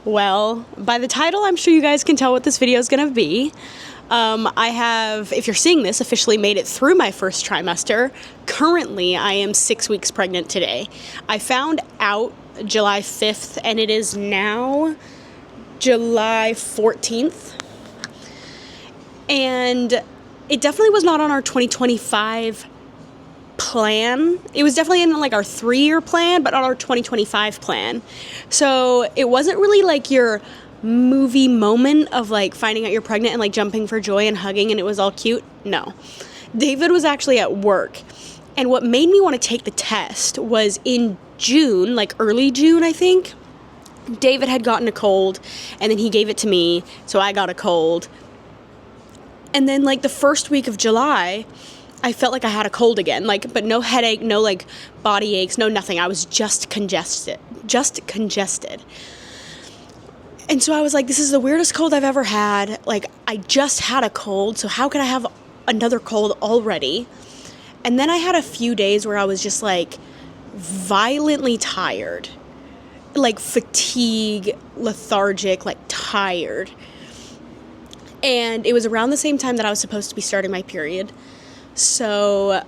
Well, by the title, I'm sure you guys can tell what this video is going to be. I have, if you're seeing this, officially made it through my first trimester. Currently, I am 6 weeks pregnant today. I found out July 5th, and it is now July 14th. And it definitely was not on our 2025 plan. It was definitely in like our 3-year plan, but on our 2025 plan. So it wasn't really like your movie moment of like finding out you're pregnant and like jumping for joy and hugging and it was all cute. No. David was actually at work. And what made me want to take the test was in June, like early June, I think, David had gotten a cold and then he gave it to me. So I got a cold. And then like the first week of July, I felt like I had a cold again, like, but no headache, no like body aches, no nothing. I was just congested. And so I was like, this is the weirdest cold I've ever had. Like, I just had a cold, so how could I have another cold already? And then I had a few days where I was just like violently tired, like fatigue, lethargic, like tired. And it was around the same time that I was supposed to be starting my period. So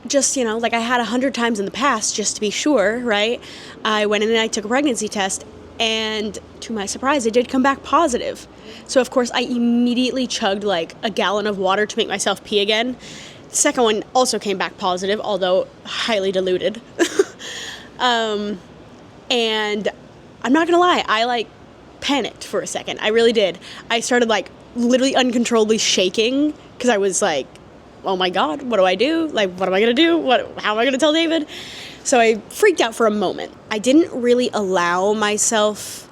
just, like I had 100 times in the past, just to be sure, right? I went in and I took a pregnancy test, and to my surprise, it did come back positive. So of course, I immediately chugged like a gallon of water to make myself pee again. The second one also came back positive, although highly diluted. And I'm not gonna lie, I like panicked for a second. I really did. I started like literally uncontrollably shaking because I was like, oh my God, what do I do? Like, what am I going to do? How am I going to tell David? So I freaked out for a moment. I didn't really allow myself,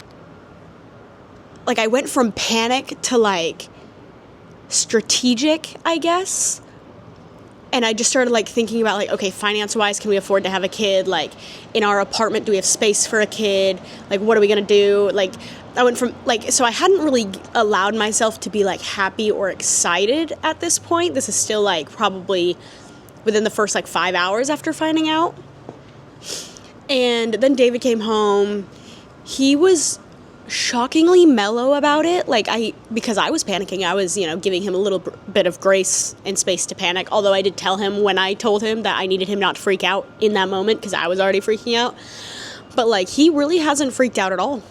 like I went from panic to like strategic, I guess. And I just started like thinking about like, okay, finance-wise, can we afford to have a kid? Like in our apartment, do we have space for a kid? Like, what are we going to do? Like, I went from like, so I hadn't really allowed myself to be like happy or excited at this point. This is still like probably within the first like 5 hours after finding out. And then David came home. He was shockingly mellow about it. Like because I was panicking, I was, giving him a little bit of grace and space to panic. Although I did tell him when I told him that I needed him not to freak out in that moment because I was already freaking out. But like, he really hasn't freaked out at all.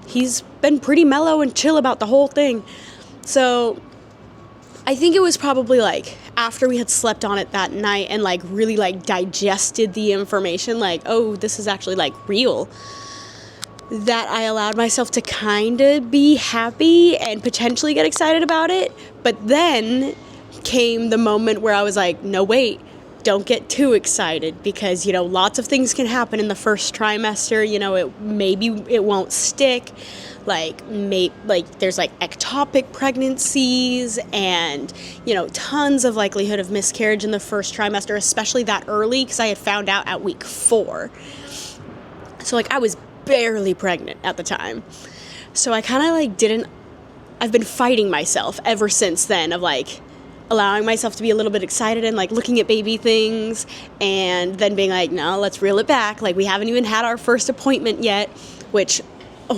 He's been pretty mellow and chill about the whole thing. So I think it was probably like after we had slept on it that night and like really like digested the information, like, oh, this is actually like real, that I allowed myself to kind of be happy and potentially get excited about it. But then came the moment where I was like, no, wait, don't get too excited because, lots of things can happen in the first trimester. Maybe it won't stick. Like there's like ectopic pregnancies and, tons of likelihood of miscarriage in the first trimester, especially that early because I had found out at week 4. So like I was barely pregnant at the time. So I kind of like I've been fighting myself ever since then of like allowing myself to be a little bit excited and like looking at baby things and then being like, no, let's reel it back. Like we haven't even had our first appointment yet, which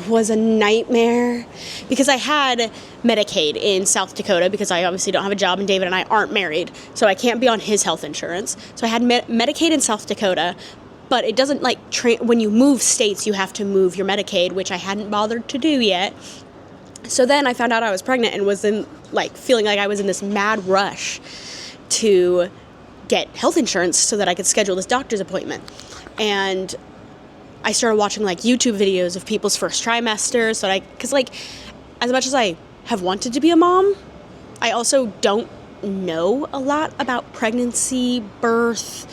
was a nightmare because I had Medicaid in South Dakota because I obviously don't have a job and David and I aren't married. So I can't be on his health insurance. So I had Medicaid in South Dakota, but it doesn't like when you move states, you have to move your Medicaid, which I hadn't bothered to do yet. So then I found out I was pregnant and was in like feeling like I was in this mad rush to get health insurance so that I could schedule this doctor's appointment. And I started watching like YouTube videos of people's first trimesters. So because like as much as I have wanted to be a mom, I also don't know a lot about pregnancy, birth,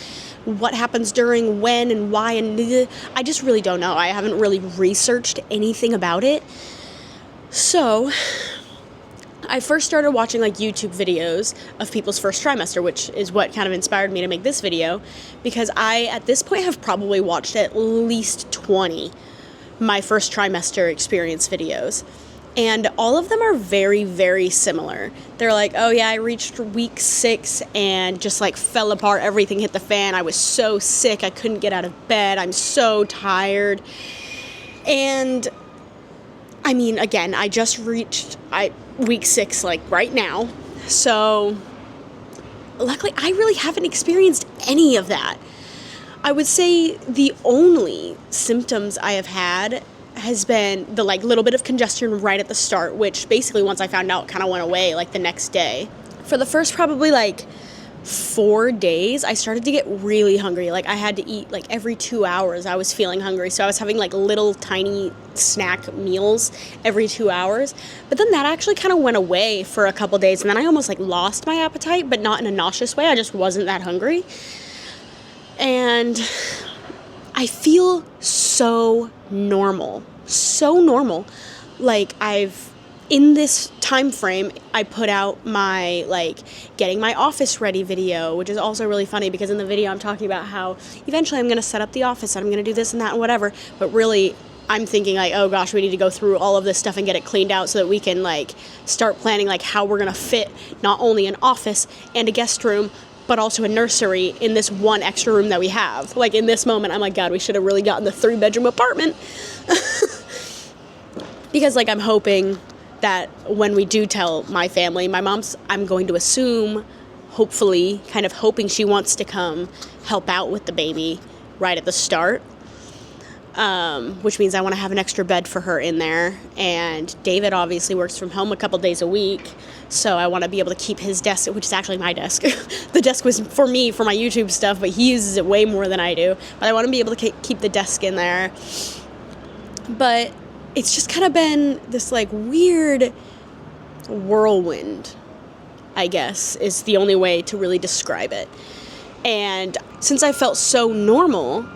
what happens during when and why. And I just really don't know. I haven't really researched anything about it. So I first started watching like YouTube videos of people's first trimester, which is what kind of inspired me to make this video, because I, at this point, have probably watched at least 20 my first trimester experience videos. And all of them are very, very similar. They're like, oh yeah, I reached week 6 and just like fell apart. Everything hit the fan. I was so sick. I couldn't get out of bed. I'm so tired. And I mean, again, I just reached week 6, like, right now. So, luckily, I really haven't experienced any of that. I would say the only symptoms I have had has been the, like, little bit of congestion right at the start, which basically, once I found out, kind of went away, like, the next day. For the first probably, like, 4 days, I started to get really hungry. Like, I had to eat, like, every 2 hours I was feeling hungry. So I was having, like, little tiny snack meals every 2 hours. But then that actually kind of went away for a couple days. And then I almost, like, lost my appetite, but not in a nauseous way. I just wasn't that hungry. And I feel so normal. So normal. Like, in this time frame, I put out my, like, getting my office ready video, which is also really funny because in the video I'm talking about how eventually I'm going to set up the office and I'm going to do this and that and whatever. But really, I'm thinking, like, oh gosh, we need to go through all of this stuff and get it cleaned out so that we can, like, start planning, like, how we're going to fit not only an office and a guest room, but also a nursery in this one extra room that we have. Like, in this moment, I'm like, God, we should have really gotten the 3-bedroom apartment. Because, like, I'm hoping that when we do tell my family, my mom's, I'm going to assume, hopefully, kind of hoping she wants to come help out with the baby right at the start, which means I want to have an extra bed for her in there. And David obviously works from home a couple days a week, so I want to be able to keep his desk, which is actually my desk. The desk was for me, for my YouTube stuff, but he uses it way more than I do. But I want to be able to keep the desk in there. But it's just kind of been this, like, weird whirlwind, I guess, is the only way to really describe it. And since I felt so normal,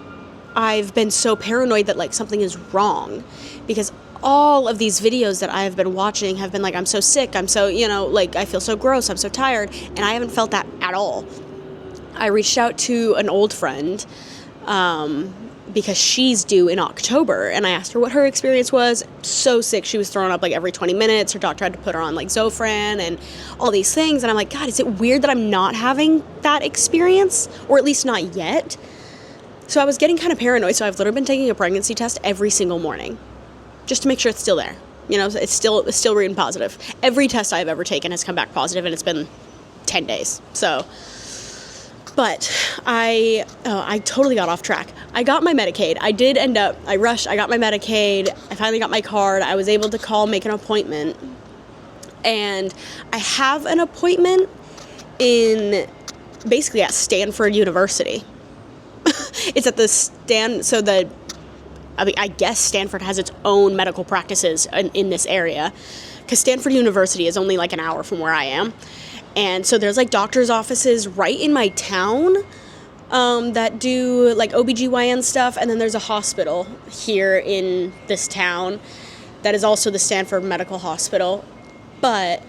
I've been so paranoid that, like, something is wrong. Because all of these videos that I've been watching have been like, I'm so sick, I'm so, like, I feel so gross, I'm so tired. And I haven't felt that at all. I reached out to an old friend, because she's due in October, and I asked her what her experience was. So sick, she was throwing up, like, every 20 minutes. Her doctor had to put her on, like, Zofran and all these things, and I'm like, God, is it weird that I'm not having that experience, or at least not yet? So I was getting kind of paranoid, so I've literally been taking a pregnancy test every single morning, just to make sure it's still there. It's still reading positive. Every test I've ever taken has come back positive, and it's been 10 days, so... But I totally got off track. I got my Medicaid. I rushed, I got my Medicaid. I finally got my card. I was able to make an appointment. And I have an appointment basically at Stanford University. It's at I guess Stanford has its own medical practices in this area. Because Stanford University is only, like, an hour from where I am. And so there's, like, doctor's offices right in my town that do, like, OBGYN stuff. And then there's a hospital here in this town that is also the Stanford Medical Hospital. But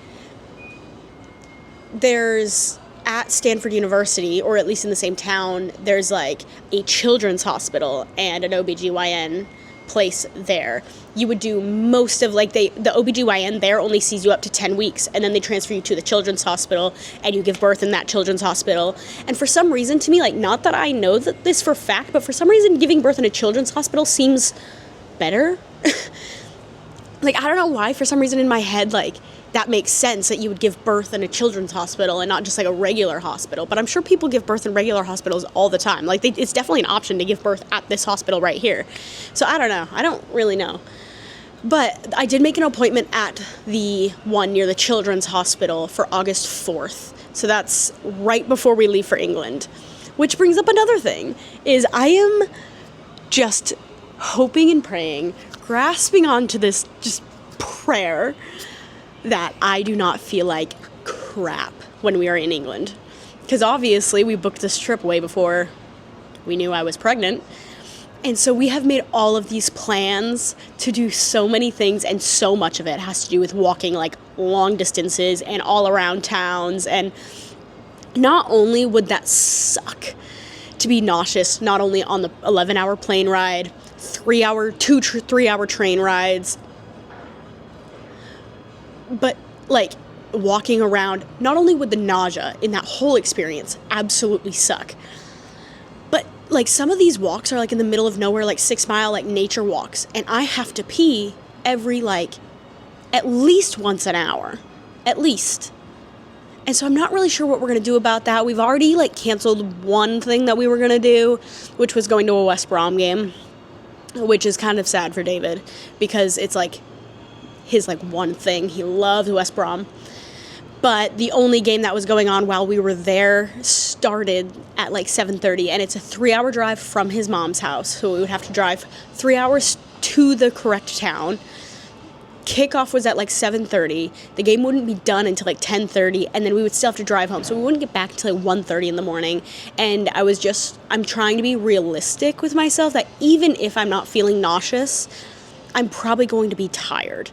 there's, at Stanford University, or at least in the same town, there's, like, a children's hospital and an OBGYN place there. You would do most of, like, the OBGYN there only sees you up to 10 weeks, and then they transfer you to the children's hospital, and you give birth in that children's hospital. And for some reason, to me, like, not that I know this for fact, but for some reason, giving birth in a children's hospital seems better. Like, I don't know why, for some reason in my head, like, that makes sense that you would give birth in a children's hospital and not just, like, a regular hospital. But I'm sure people give birth in regular hospitals all the time. Like, it's definitely an option to give birth at this hospital right here. So I don't know. I don't really know. But I did make an appointment at the one near the children's hospital for August 4th. So that's right before we leave for England. Which brings up another thing, is I am just hoping and praying, grasping onto this just prayer that I do not feel like crap when we are in England. Because obviously we booked this trip way before we knew I was pregnant. And so we have made all of these plans to do so many things, and so much of it has to do with walking, like, long distances and all around towns. And not only would that suck to be nauseous, not only on the 11-hour plane ride, 3-hour train rides, but, like, walking around, not only would the nausea in that whole experience absolutely suck, but, like, some of these walks are, like, in the middle of nowhere, like 6-mile, like, nature walks, and I have to pee every like at least once an hour, at least. And so I'm not really sure what we're going to do about that. We've already like canceled one thing that we were going to do, which was going to a West Brom game, which is kind of sad for David because it's like his like one thing. He loves West Brom. But the only game that was going on while we were there started at like 7:30, and it's a 3-hour drive from his mom's house. So we would have to drive 3 hours to the correct town. Kickoff was at like 7:30. The game wouldn't be done until like 10:30, and then we would still have to drive home. So we wouldn't get back until like 1:30 in the morning. And I'm trying to be realistic with myself that even if I'm not feeling nauseous, I'm probably going to be tired.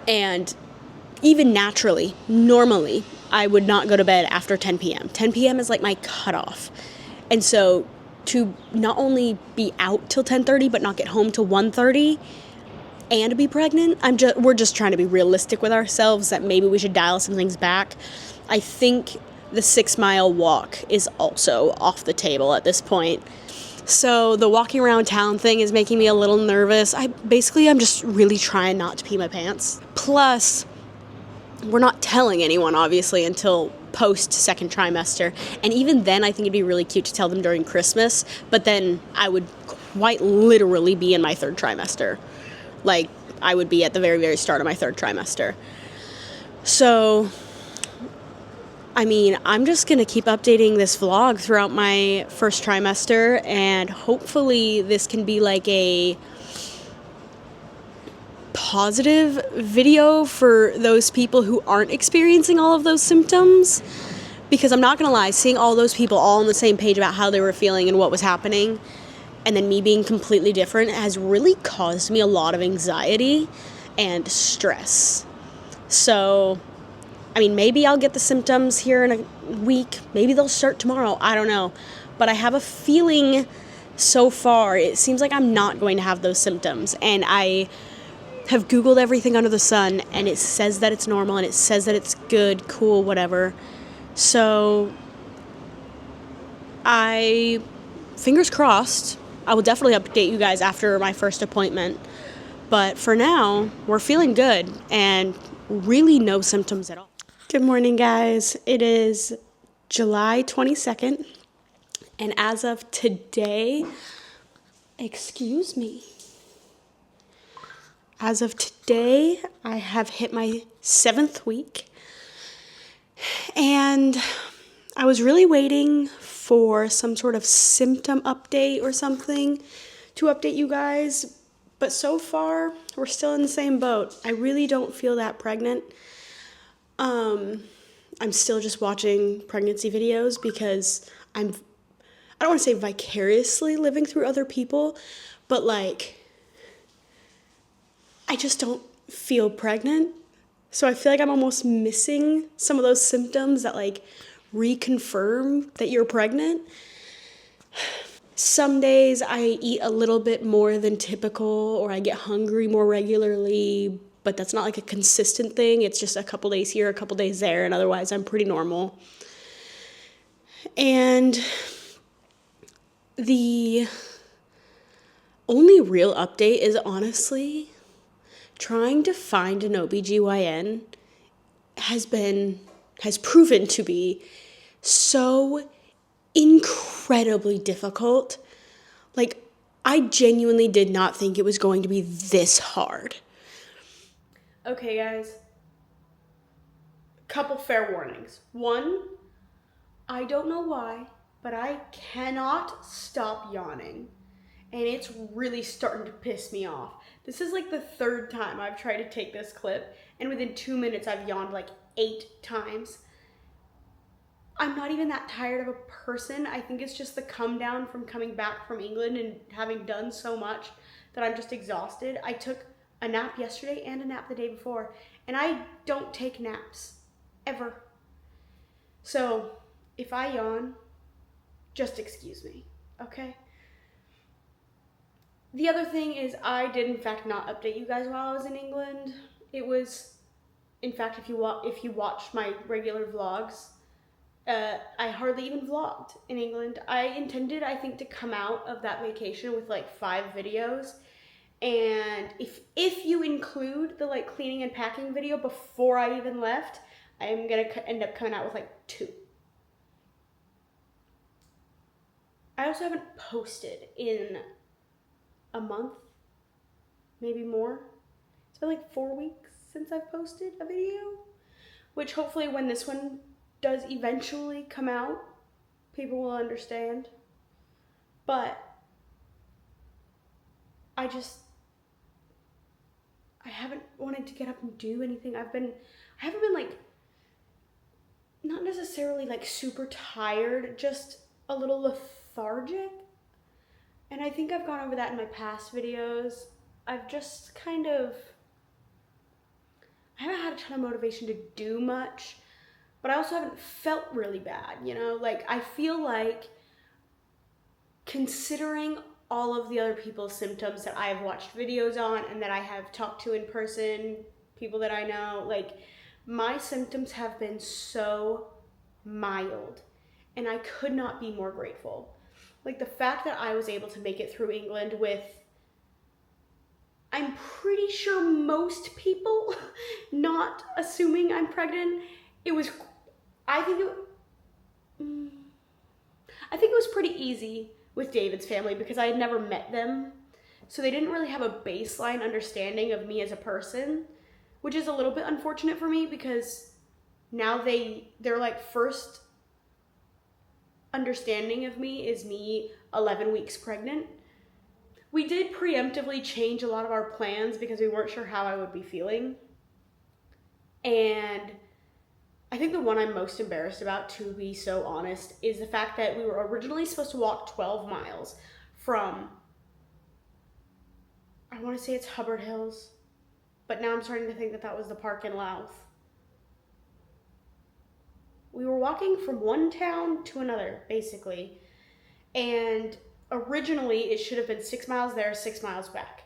And even naturally, normally, I would not go to bed after 10 p.m. 10 p.m. is like my cutoff. And so to not only be out till 10:30, but not get home till 1:30, and be pregnant, we're just trying to be realistic with ourselves that maybe we should dial some things back. I think the 6-mile walk is also off the table at this point. So the walking around town thing is making me a little nervous. I'm just really trying not to pee my pants. Plus, we're not telling anyone, obviously, until post-second trimester. And even then, I think it'd be really cute to tell them during Christmas. But then I would quite literally be in my 3rd trimester. Like, I would be at the very, very start of my 3rd trimester. So, I mean, I'm just going to keep updating this vlog throughout my 1st trimester, and hopefully this can be like a positive video for those people who aren't experiencing all of those symptoms. Because I'm not going to lie, seeing all those people all on the same page about how they were feeling and what was happening, and then me being completely different, has really caused me a lot of anxiety and stress. So, I mean, maybe I'll get the symptoms here in a week. Maybe they'll start tomorrow. I don't know. But I have a feeling so far, it seems like I'm not going to have those symptoms. And I have Googled everything under the sun, and it says that it's normal, and it says that it's good, cool, whatever. So, fingers crossed, I will definitely update you guys after my 1st appointment. But for now, we're feeling good and really no symptoms at all. Good morning, guys. It is July 22nd. And as of today, as of today, I have hit my 7th week. And I was really waiting for some sort of symptom update or something to update you guys, but so far we're still in the same boat. I really don't feel that pregnant. I'm still just watching pregnancy videos because I don't want to say vicariously living through other people, but like I just don't feel pregnant. So I feel like I'm almost missing some of those symptoms that like reconfirm that you're pregnant. Some days I eat a little bit more than typical, or I get hungry more regularly, but that's not like a consistent thing. It's just a couple days here, a couple days there, and otherwise I'm pretty normal. And the only real update is honestly trying to find an OBGYN has proven to be so incredibly difficult. Like, I genuinely did not think it was going to be this hard. Okay, guys. Couple fair warnings. One, I don't know why, but I cannot stop yawning. And it's really starting to piss me off. This is like the 3rd time I've tried to take this clip, and within 2 minutes I've yawned like 8 times. I'm not even that tired of a person. I think it's just the come down from coming back from England and having done so much that I'm just exhausted. I took a nap yesterday and a nap the day before, and I don't take naps, ever. So, if I yawn, just excuse me, okay? The other thing is I did in fact not update you guys while I was in England. It was, in fact, if you watched my regular vlogs, I hardly even vlogged in England. I intended, I think, to come out of that vacation with like 5 videos. And if if you include the like cleaning and packing video before I even left, I'm gonna end up coming out with like 2. I also haven't posted in a month, maybe more. It's been like 4 weeks since I've posted a video, which hopefully when this one does eventually come out, people will understand. But I haven't wanted to get up and do anything. I haven't been like, not necessarily like super tired, just a little lethargic. And I think I've gone over that in my past videos. I've just kind of, I haven't had a ton of motivation to do much, but I also haven't felt really bad, you know? Like, I feel like considering all of the other people's symptoms that I have watched videos on and that I have talked to in person, people that I know, like, my symptoms have been so mild, and I could not be more grateful. Like, the fact that I was able to make it through England with, I'm pretty sure most people not assuming I'm pregnant, I think it was pretty easy with David's family because I had never met them. So they didn't really have a baseline understanding of me as a person, which is a little bit unfortunate for me because now their like first understanding of me is me 11 weeks pregnant. We did preemptively change a lot of our plans because we weren't sure how I would be feeling. And I think the one I'm most embarrassed about, to be so honest, is the fact that we were originally supposed to walk 12 miles from, I want to say it's Hubbard Hills, but now I'm starting to think that that was the park in Louth. We were walking from one town to another, basically, and originally it should have been 6 miles there, 6 miles back.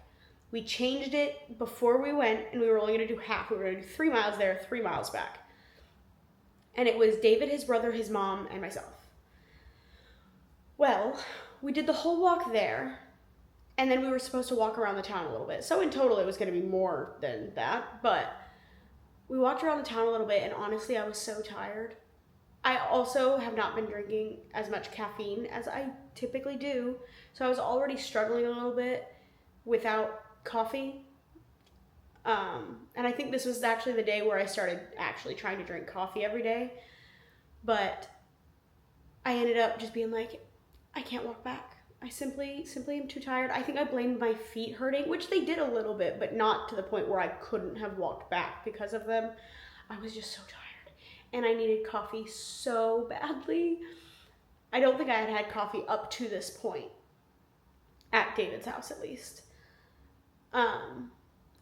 We changed it before we went, and we were only going to do half. We were going to do 3 miles there, 3 miles back. And it was David, his brother, his mom, and myself. Well, we did the whole walk there, and then we were supposed to walk around the town a little bit. So in total, it was going to be more than that, but we walked around the town a little bit, and honestly, I was so tired. I also have not been drinking as much caffeine as I typically do, so I was already struggling a little bit without coffee. And I think this was actually the day where I started actually trying to drink coffee every day. But I ended up just being like, I can't walk back. I simply am too tired. I think I blamed my feet hurting, which they did a little bit, but not to the point where I couldn't have walked back because of them. I was just so tired, and I needed coffee so badly. I don't think I had had coffee up to this point, at David's house at least.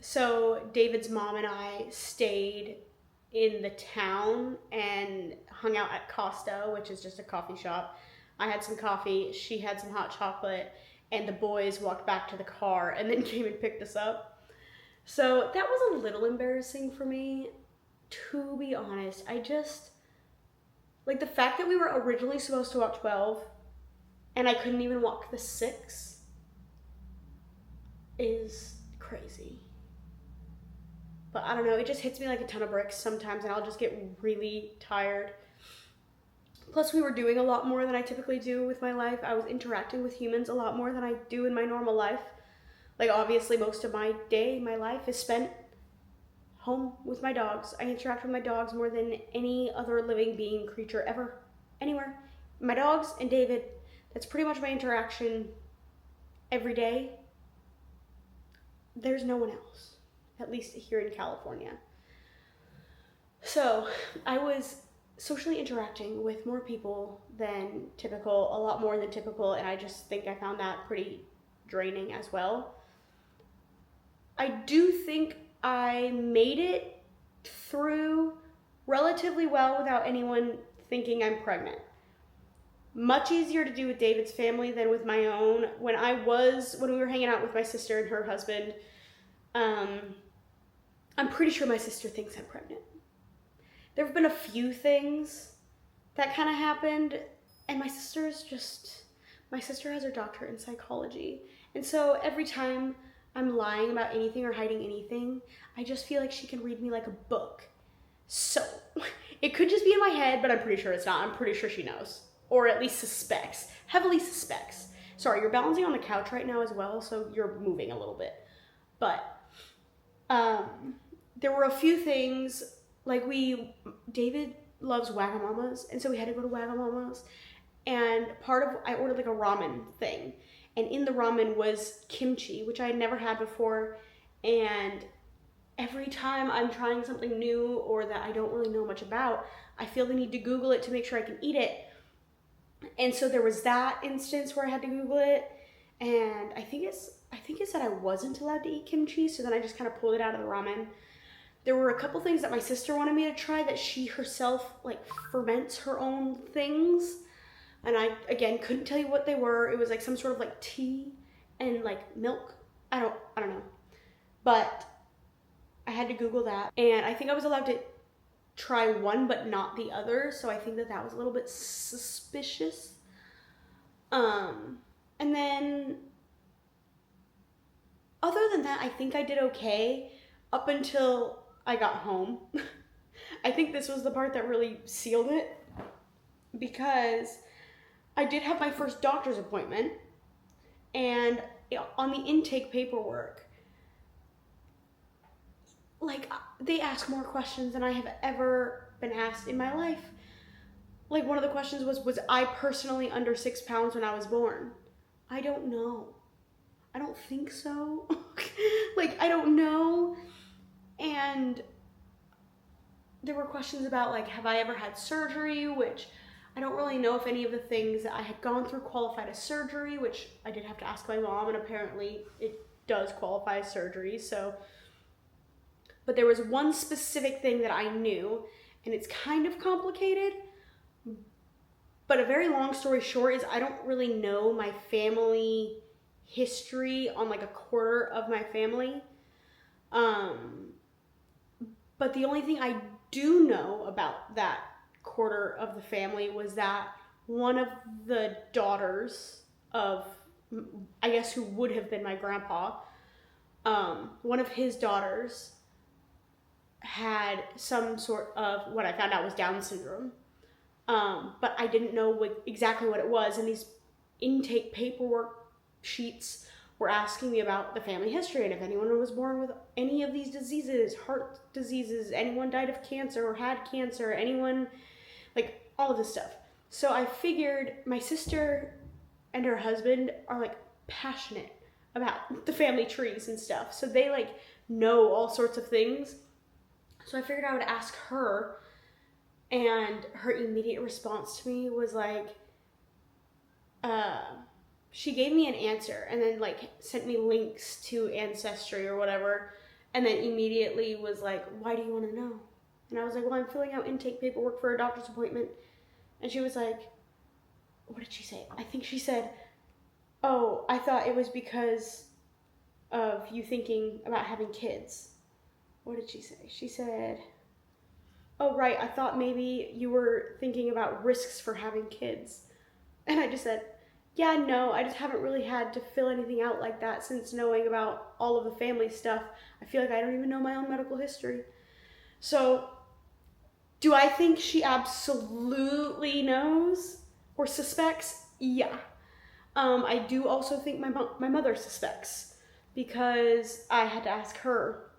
So David's mom and I stayed in the town and hung out at Costa, which is just a coffee shop. I had some coffee, she had some hot chocolate, and the boys walked back to the car and then came and picked us up. So that was a little embarrassing for me, to be honest. I just, like, the fact that we were originally supposed to walk 12 and I couldn't even walk the 6 is crazy. But I don't know, it just hits me like a ton of bricks sometimes, and I'll just get really tired. Plus, we were doing a lot more than I typically do with my life. I was interacting with humans a lot more than I do in my normal life. Like, obviously, most of my day, my life is spent home with my dogs. I interact with my dogs more than any other living being, creature ever, anywhere. My dogs and David, that's pretty much my interaction every day. There's no one else. At least here in California. So I was socially interacting with more people than typical, a lot more than typical, and I just think I found that pretty draining as well. I do think I made it through relatively well without anyone thinking I'm pregnant. Much easier to do with David's family than with my own. When we were hanging out with my sister and her husband, I'm pretty sure my sister thinks I'm pregnant. There have been a few things that kind of happened, and my sister has her doctorate in psychology. And so every time I'm lying about anything or hiding anything. I just feel like she can read me like a book. So, it could just be in my head, but I'm pretty sure it's not. I'm pretty sure she knows. Or at least suspects. Heavily suspects. Sorry, you're balancing on the couch right now as well, so you're moving a little bit. But, there were a few things, like David loves Wagamamas, and so we had to go to Wagamamas. And I ordered like a ramen thing. And in the ramen was kimchi, which I had never had before. And every time I'm trying something new or that I don't really know much about, I feel the need to Google it to make sure I can eat it. And so there was that instance where I had to Google it. And I think it said I wasn't allowed to eat kimchi, so then I just kind of pulled it out of the ramen. There were a couple things that my sister wanted me to try that she herself like ferments her own things. And I, again, couldn't tell you what they were. It was like some sort of like tea and like milk. I don't know. But I had to Google that. And I think I was allowed to try one but not the other. So I think that was a little bit suspicious. And then other than that, I think I did okay up until I got home. I think this was the part that really sealed it, because I did have my first doctor's appointment, and on the intake paperwork, like, they ask more questions than I have ever been asked in my life. Like, one of the questions was I personally under 6 pounds when I was born? I don't know. I don't think so. Like, I don't know. And there were questions about, like, have I ever had surgery, which I don't really know if any of the things that I had gone through qualified as surgery, which I did have to ask my mom, and apparently it does qualify as surgery, so. But there was one specific thing that I knew, and it's kind of complicated, but a very long story short is I don't really know my family history on like a quarter of my family. But the only thing I do know about that quarter of the family was that one of the daughters of, I guess, who would have been my grandpa, one of his daughters had some sort of, what I found out was Down syndrome. But I didn't know exactly what it was, and these intake paperwork sheets were asking me about the family history and if anyone was born with any of these diseases, heart diseases, anyone died of cancer or had cancer, anyone, like, all of this stuff. So I figured my sister and her husband are like passionate about the family trees and stuff, so they like know all sorts of things. So I figured I would ask her, and her immediate response to me was like, she gave me an answer and then like sent me links to Ancestry or whatever, and then immediately was like, why do you want to know? And I was like, well, I'm filling out intake paperwork for a doctor's appointment. And she was like, what did she say? I think she said, oh, I thought it was because of you thinking about having kids. What did she say? She said, oh, right, I thought maybe you were thinking about risks for having kids. And I just said, yeah, no, I just haven't really had to fill anything out like that since knowing about all of the family stuff. I feel like I don't even know my own medical history. So, do I think she absolutely knows or suspects? Yeah. I do also think my mother suspects, because I had to ask her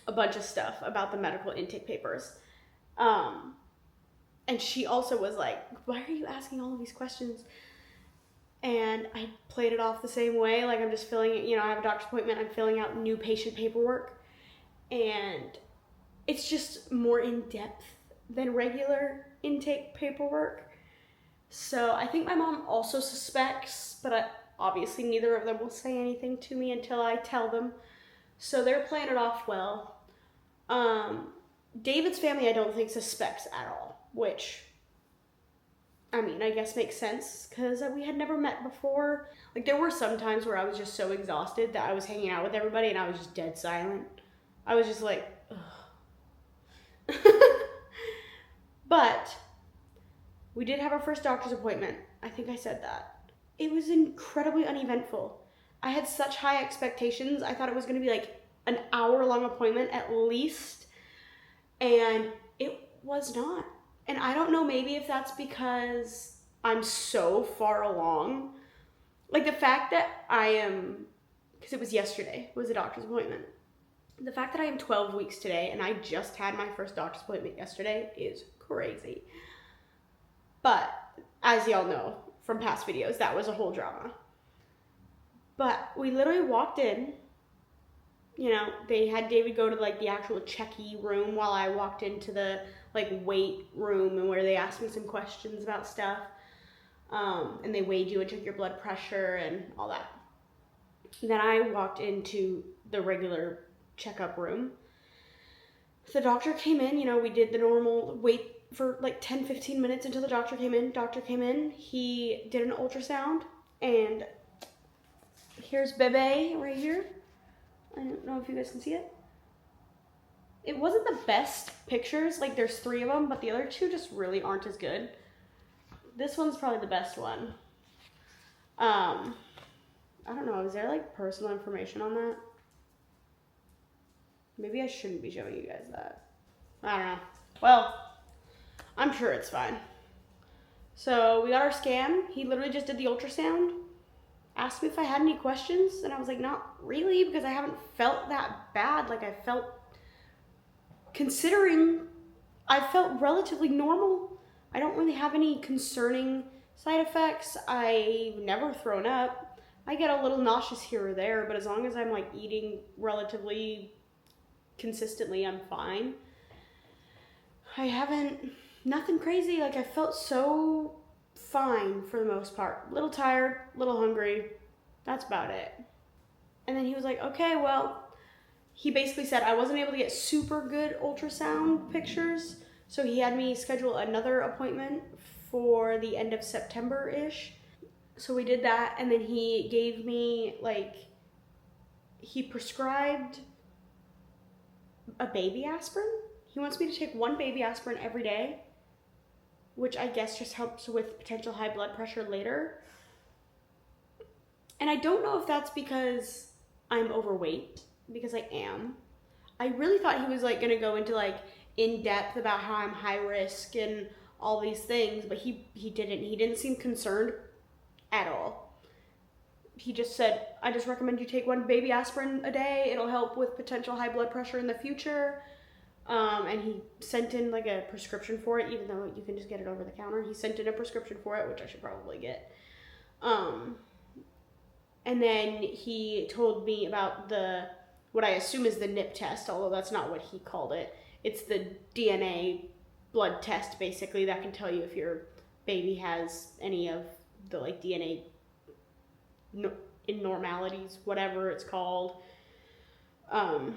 a bunch of stuff about the medical intake papers. And she also was like, why are you asking all of these questions? And I played it off the same way. Like, I'm just filling it, I have a doctor's appointment, I'm filling out new patient paperwork. And it's just more in depth than regular intake paperwork. So I think my mom also suspects, but obviously neither of them will say anything to me until I tell them. So they're playing it off well. David's family I don't think suspects at all, which, I mean, I guess makes sense, because we had never met before. Like, there were some times where I was just so exhausted that I was hanging out with everybody and I was just dead silent. I was just like, ugh. But we did have our first doctor's appointment. I think I said that. It was incredibly uneventful. I had such high expectations. I thought it was going to be like an hour-long appointment at least, and it was not. And I don't know, maybe if that's because I'm so far along. Like the fact that I am, because it was yesterday, was a doctor's appointment. The fact that I am 12 weeks today and I just had my first doctor's appointment yesterday is crazy. But as y'all know from past videos, that was a whole drama. But we literally walked in, you know, they had David go to like the actual checky room while I walked into the like weight room, and where they asked me some questions about stuff. And they weighed you and took your blood pressure and all that. Then I walked into the regular checkup room. The doctor came in, you know, we did the normal wait for like 10-15 minutes until the doctor came in. Doctor came in, he did an ultrasound, and here's Bebe right here. I don't know if you guys can see it. It wasn't the best pictures, like there's 3 of them, but the other 2 just really aren't as good. This one's probably the best one. I don't know, is there like personal information on that? Maybe I shouldn't be showing you guys that. I don't know. Well, I'm sure it's fine. So we got our scan. He literally just did the ultrasound, asked me if I had any questions, and I was like, not really, because I haven't felt that bad. Like I felt, considering I felt relatively normal. I don't really have any concerning side effects. I've never thrown up. I get a little nauseous here or there, but as long as I'm like eating relatively consistently, I'm fine. I haven't, nothing crazy. Like I felt so fine for the most part. Little tired, little hungry. That's about it. And then he was like, okay, well, he basically said I wasn't able to get super good ultrasound pictures, so he had me schedule another appointment for the end of September-ish. So we did that, and then he gave me, like, he prescribed a baby aspirin. He wants me to take 1 baby aspirin every day, which I guess just helps with potential high blood pressure later. And I don't know if that's because I'm overweight, because I am. I really thought he was like gonna go into like in depth about how I'm high risk and all these things, but he didn't. He didn't seem concerned at all. He just said, I just recommend you take 1 baby aspirin a day. It'll help with potential high blood pressure in the future. And he sent in like a prescription for it, even though you can just get it over the counter. He sent in a prescription for it, which I should probably get. And then he told me about what I assume is the nip test, although that's not what he called it. It's the DNA blood test, basically, that can tell you if your baby has any of the like DNA abnormalities, whatever it's called, and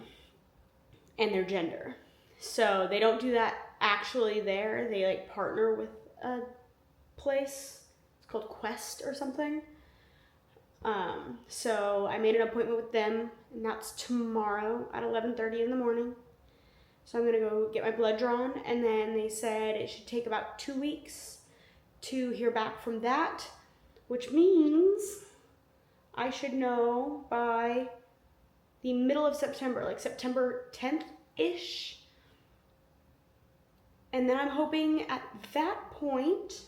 their gender. So they don't do that actually there. They like partner with a place. It's called Quest or something. So I made an appointment with them, and that's tomorrow at 11:30 in the morning. So I'm gonna go get my blood drawn, and then they said it should take about 2 weeks to hear back from that, which means I should know by the middle of September, like September 10th-ish. And then I'm hoping at that point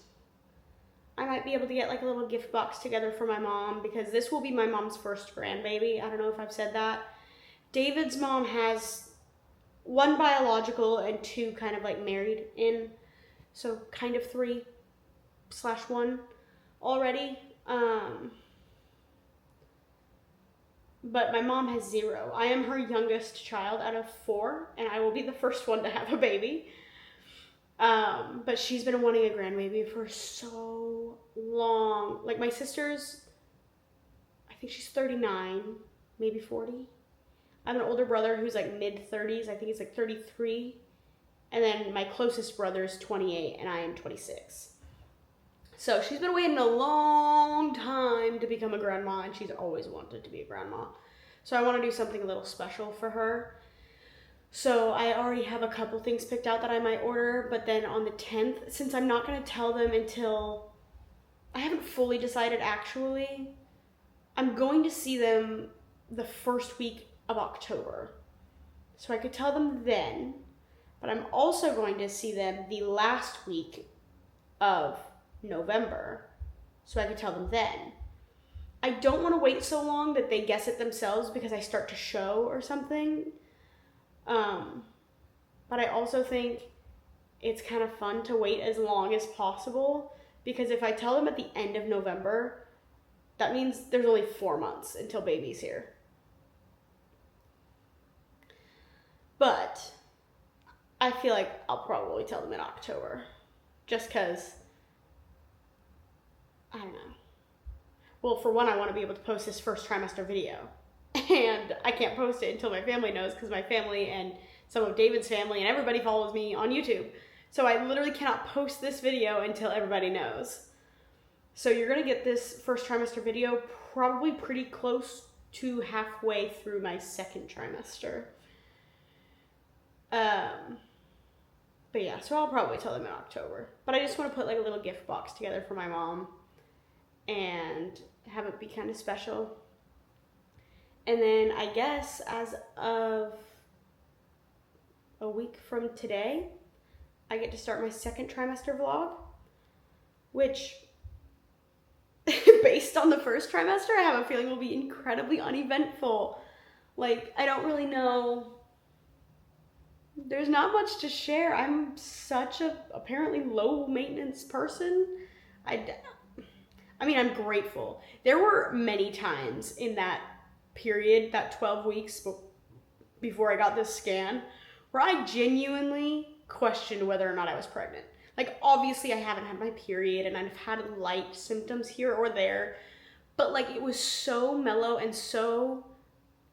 I might be able to get like a little gift box together for my mom, because this will be my mom's first grandbaby. I don't know if I've said that. David's mom has 1 biological and 2 kind of like married in, so kind of 3/1 already. But my mom has 0. I am her youngest child out of 4, and I will be the first one to have a baby. But she's been wanting a grandbaby for so long. Like my sister's, I think she's 39, maybe 40. I have an older brother who's like mid-30s. I think he's like 33. And then my closest brother is 28, and I am 26. So she's been waiting a long time to become a grandma, and she's always wanted to be a grandma. So I want to do something a little special for her. So I already have a couple things picked out that I might order, but then on the 10th, since I'm not going to tell them until, I haven't fully decided actually, I'm going to see them the first week of October. So I could tell them then, but I'm also going to see them the last week of November. So I could tell them then. I don't want to wait so long that they guess it themselves because I start to show or something. But I also think it's kind of fun to wait as long as possible, because if I tell them at the end of November, that means there's only 4 months until baby's here. But I feel like I'll probably tell them in October, just because, I don't know. Well, for one, I want to be able to post this first trimester video, and I can't post it until my family knows, because my family and some of David's family and everybody follows me on YouTube. So I literally cannot post this video until everybody knows. So you're going to get this first trimester video probably pretty close to halfway through my second trimester. But yeah, so I'll probably tell them in October. But I just want to put like a little gift box together for my mom and have it be kind of special. And then I guess as of a week from today, I get to start my second trimester vlog, which based on the first trimester, I have a feeling will be incredibly uneventful. Like, I don't really know. There's not much to share. I'm such a apparently low maintenance person. I mean, I'm grateful. There were many times in that period, that 12 weeks before I got this scan, where I genuinely questioned whether or not I was pregnant. Like, obviously I haven't had my period and I've had light symptoms here or there, but like it was so mellow and so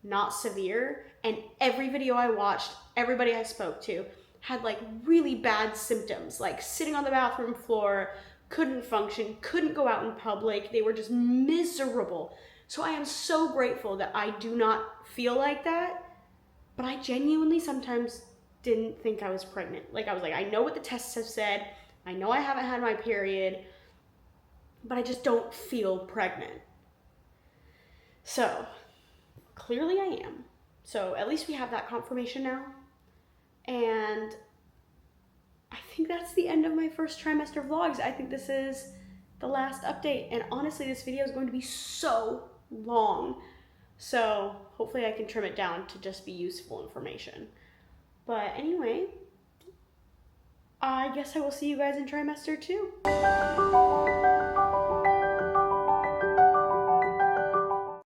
not severe. And every video I watched, everybody I spoke to had like really bad symptoms, like sitting on the bathroom floor, couldn't function, couldn't go out in public. They were just miserable. So I am so grateful that I do not feel like that, but I genuinely sometimes didn't think I was pregnant. Like, I was like, I know what the tests have said, I know I haven't had my period, but I just don't feel pregnant. So clearly I am. So at least we have that confirmation now. And I think that's the end of my first trimester vlogs. I think this is the last update. And honestly, this video is going to be so long. So hopefully I can trim it down to just be useful information. But anyway, I guess I will see you guys in trimester 2.